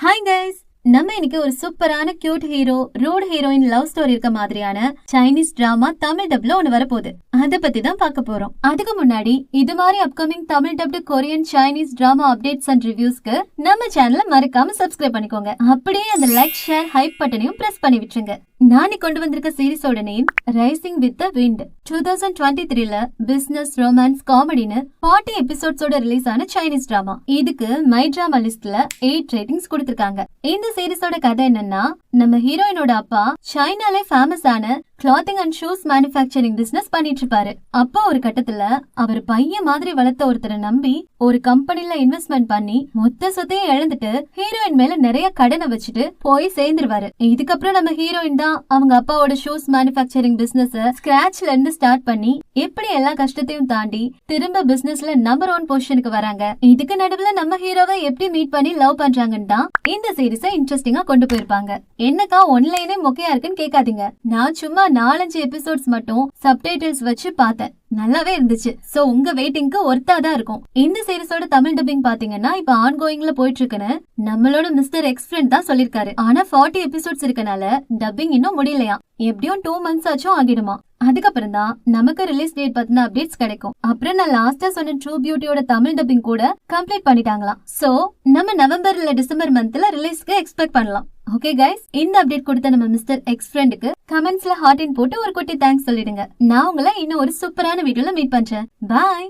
Hi guys, நம்ம இன்னைக்கு ஒரு சூப்பரான cute hero rude heroine love story இருக்க மாதிரியான சைனீஸ் டிராமா தமிழ் டப்ல ஒன்னு வரப்போகுது. அத பத்தி தான் பார்க்க போறோம். அதுக்கு முன்னாடி இது மாதிரி upcoming Tamil dubbed Korean Chinese drama updates and ரிவ்யூஸ்க்கு நம்ம சேனலை மறக்காம சப்ஸ்கிரைப் பண்ணிக்கோங்க. அப்படியே அந்த லைக் ஷேர் ஹைப் பட்டனையும் பிரஸ் பண்ணி விட்டுருங்க. நானே கொண்டு வந்திருக்க சீரிஸோட name rising with the wind. 2023ல பிசினஸ் ரொமான்ஸ் காமெடின்னு 40 எபிசோட்ஸோட ரிலீஸ் ஆன சைனீஸ் டிராமா. இதுக்கு மை டிராமா லிஸ்ட்ல 8 ரேட்டிங்ஸ் கொடுத்திருக்காங்க. இந்த சீரிஸோட கதை என்னன்னா, நம்ம ஹீரோயினோட அப்பா சைனால ஃபேமஸ் ஆன clothing and shoes manufacturing business பண்ணிட்டு இருப்பாரு. அப்பா ஒரு கட்டத்துல அவர் பையன் மாதிரி வளர்த்த ஒருத்தரை நம்பி ஒரு கம்பெனில இன்வெஸ்ட்மெண்ட் பண்ணி மொத்த சொத்தையும் இழந்துட்டு ஹீரோயின் மேல நிறைய கடனை வச்சுட்டு போய் சேர்ந்துருவாரு. இதுக்கப்புறம் நம்ம ஹீரோயின் தான் அவங்க அப்பாவோட ஷூஸ் மேனுஃபேக்சரிங் பிசினஸ் ஸ்கிராச்ல இருந்து ஸ்டார்ட் பண்ணி எப்படி எல்லா கஷ்டத்தையும் தாண்டி திரும்ப பிசினஸ்ல நம்பர் 1 பொசிஷனுக்கு வராங்க. இதுக்கு நடுவுல நம்ம ஹீரோவை எப்படி மீட் பண்ணி லவ் பண்றாங்கன்னு தான் இந்த சீரிஸை இன்ட்ரெஸ்டிங்கா கொண்டு போயிருப்பாங்க. என்னக்கா ஒன்லைனே மொக்கையா இருக்குன்னு கேட்காதீங்க. நான் சும்மா 4-5 எபிசோட்ஸ் மட்டும் சப்டைட்டில்ஸ் வச்சு பார்த்தேன். நல்லாவே இருந்துச்சு. சோ உங்க வெயிட்டிங்க்கு ஒர்த்தாதான் இருக்கும். இந்த சீரிஸோட தமிழ் டப்பிங் பாத்தீங்கன்னா இப்ப ஆன்கோயிங்ல போயிட்டு இருக்குன்னு நம்மளோட மிஸ்டர் எக்ஸ் ஃப்ரெண்ட் தான் சொல்லிருக்காரு. ஆனா 40 எபிசோட்ஸ் இருக்கனால டப்பிங் இன்னும் முடியலையா. எப்படியும் 2 months ஆச்சும் ஆகிடுமா. அதுக்கப்புறம் தான் நமக்கு ரிலீஸ் டேட் பத்தின அப்டேட்ஸ் கிடைக்கும். அப்புறம் நான் லாஸ்டா சொன்ன ட்ரூ பியூட்டியோட தமிழ் டப்பிங் கூட கம்ப்ளீட் பண்ணிட்டாங்களாம். சோ நம்ம நவம்பர் இல்ல டிசம்பர் மந்த்ல ரிலீஸ்க்கு எக்ஸ்பெக்ட் பண்ணலாம். ஓகே கைஸ், இந்த அப்டேட் கொடுத்த நம்ம மிஸ்டர் எக்ஸ் ஃப்ரெண்டுக்கு கமெண்ட்ஸ்ல ஹார்ட் இன் போட்டு ஒரு குட்டி தேங்க்ஸ் சொல்லிடுங்க. நான் உங்களை இன்னும் ஒரு சூப்பரான வீடியோல மீட் பண்றேன். பாய்.